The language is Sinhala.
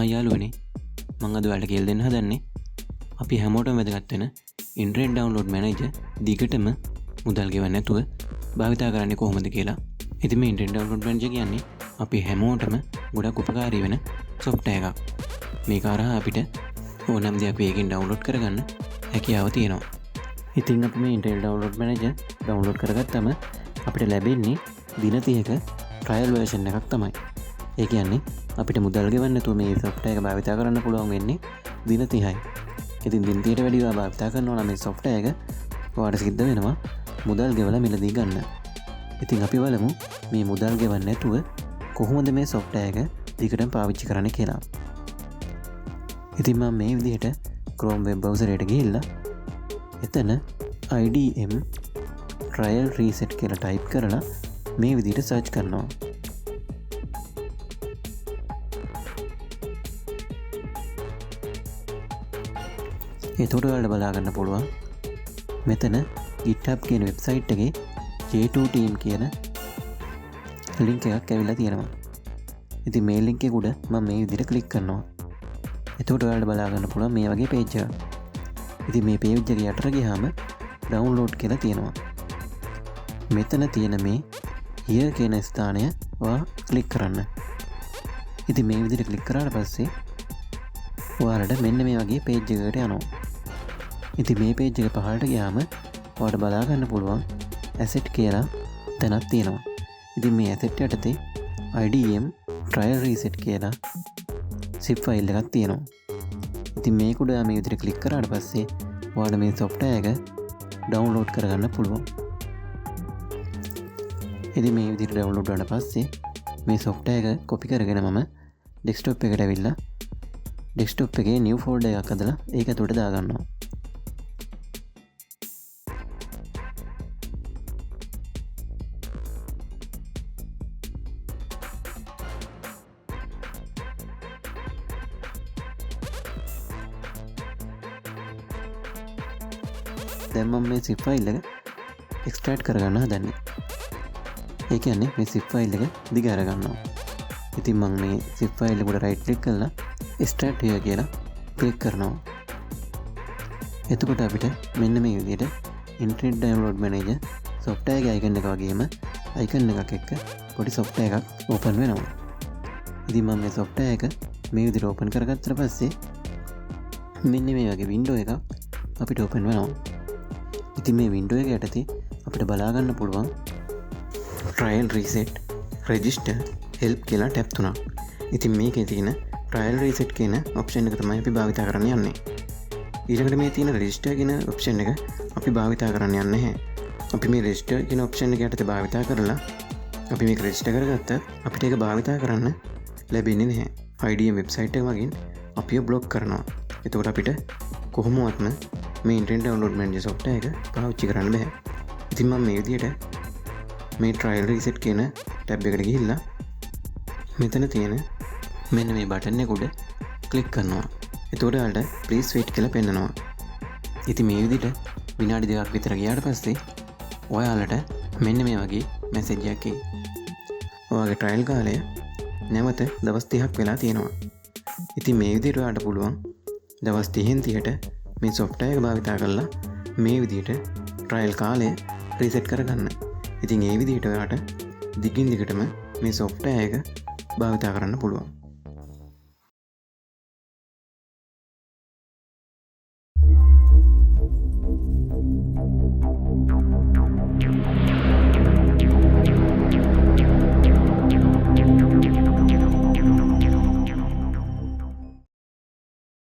යාළුවනේ මං අද ඔයාලට කියලා දෙන්න හදන්නේ අපි හැමෝටම වැදගත් වෙන ඉන්ටර්නෙට් ඩවුන්ලෝඩ් මැනේජර් දිගටම මුදල් ගෙවන්න නැතුව භාවිතා කරන්නේ කොහොමද කියලා. ඉතින් මේ ඉන්ටර්නෙට් ඩවුන්ලෝඩ් මැනේජර් කියන්නේ අපි හැමෝටම ගොඩක් උපකාරී වෙන සොෆ්ට්වෙයාර් එකක්. මේක හරහා අපිට ඕනෑම දෙයක් වේගෙන් ඩවුන්ලෝඩ් කරගන්න හැකියාව තියෙනවා. ඉතින් අපි මේ ඉන්ටර්නෙට් ඩවුන්ලෝඩ් මැනේජර් ඩවුන්ලෝඩ් කරගත්තම අපිට ලැබෙන්නේ දින 30ක ට්‍රයල් වර්ෂන් එකක් තමයි. ඒ කියන්නේ අපිට මුදල් ගෙවන්න නැතුව මේ සොෆ්ට්වෙයාර් එක භාවිතා කරන්න පුළුවන් වෙන්නේ දින 30යි. ඉතින් දින 30ට වැඩිව භාවිතා කරනවා නම් මේ සොෆ්ට්වෙයාර් එක ඔයාලට සිද්ධ වෙනවා මුදල් ගෙවලා මිලදී ගන්න. ඉතින් අපි බලමු මේ මුදල් ගෙවන්න නැතුව කොහොමද මේ සොෆ්ට්වෙයාර් එක දිගටම පාවිච්චි කරන්න කියලා. ඉතින් මම මේ විදිහට Chrome web browser එකට ගිහිල්ලා එතන IDM trial reset කියලා ටයිප් කරලා මේ විදිහට සර්ච් කරනවා. එතකොට ඔයාලට බලා ගන්න පුළුවන් මෙතන GitHub කියන වෙබ්සයිට් එකේ J2 team කියන ලින්ක් එකක් ඇවිල්ලා තියෙනවා. ඉතින් මේ ලින්ක් එක උඩ මම මේ විදිහට ක්ලික් කරනවා. එතකොට ඔයාලට බලා ගන්න පුළුවන් මේ වගේ page එකක්. ඉතින් මේ page එක යටට ගියාම download කියලා තියෙනවා. මෙතන තියෙන මේ here කියන ස්ථානය ඔයා ක්ලික් කරන්න. ඉතින් මේ විදිහට ක්ලික් කරාට පස්සේ ඔයාලට මෙන්න මේ වගේ page එකකට යනවා. ඉතින් මේ page එක පහළට ගියාම ඔයාලට බලා ගන්න පුළුවන් asset කියලා තැනක් තියෙනවා. ඉතින් මේ asset යටතේ IDM trial reset කියලා zip file එකක් තියෙනවා. ඉතින් මේක උඩ මේ විදිහට ක්ලික් කරාට පස්සේ ඔයාලට මේ software එක download කරගන්න පුළුවන්. ඉතින් මේ විදිහට download කරලා පස්සේ මේ software එක copy කරගෙන මම desktop එකට ඇවිල්ලා desktop එකේ new folder එකක් හදලා ඒක ඇතුළට දාගන්නවා. දැන් මම මේ zip file එක extract කරගන්න හදන්නේ. ඒ කියන්නේ මේ zip file එක දිග අර ගන්නවා. ඉතින් මම මේ zip file එකට right click කරලා extract here කියලා click කරනවා. එතකොට අපිට මෙන්න මේ විදිහට internet download manager software එකේ icon එක වගේම icon එකක් එක්ක පොඩි software එකක් open වෙනවා. ඉතින් මම මේ software එක මේ විදිහට open කරගත්තට පස්සේ මෙන්න මේ වගේ window එකක් අපිට open වෙනවා. ඉතින් මේ window එක යටතේ අපිට බලා ගන්න පුළුවන් trial reset register help කියලා ටැබ් තුනක්. ඉතින් මේකේ තියෙන trial reset කියන ඔප්ෂන් එක තමයි අපි භාවිතා කරන්න යන්නේ. ඊළඟට මේ තියෙන register කියන ඔප්ෂන් එක අපි භාවිතා කරන්න යන්නේ නැහැ. අපි මේ register කියන ඔප්ෂන් එක යටතේ භාවිතා කරලා අපි මේක register කරගත්තත් අපිට ඒක භාවිතා කරන්න ලැබෙන්නේ නැහැ. IDM වෙබ්සයිට් එක වගේ අපිව block කරනවා. එතකොට අපිට කොහොමවත්ම මේ internet download manager software එක පාවිච්චි කරන්න බෑ. ඉතින් මම මේ විදිහට මේ trial reset කියන ටැබ් එකට ගිහිල්ලා මෙතන තියෙන මෙන්න මේ බටන් එක උඩ ක්ලික් කරනවා. එතකොට ඔයාලට please wait කියලා පෙන්නනවා. ඉතින් මේ විදිහට විනාඩි 2ක් විතර ගියාට පස්සේ ඔයාලට මෙන්න මේ වගේ මැසේජ් එකක් එයි. ඔයාගේ ට්‍රයල් කාලය නැවත දවස් 30ක් වෙලා තියෙනවා. ඉතින් මේ විදිහට ඔයාලට පුළුවන් දවස් 30න් 30ට මේ software එක භාවිතා කරලා මේ විදිහට ට්‍රයල් කාලය රීසෙට් කරගන්න. ඉතින් ඒ විදිහට ඔයාලට දිගින් දිගටම මේ software එක භාවිතා කරන්න පුළුවන්.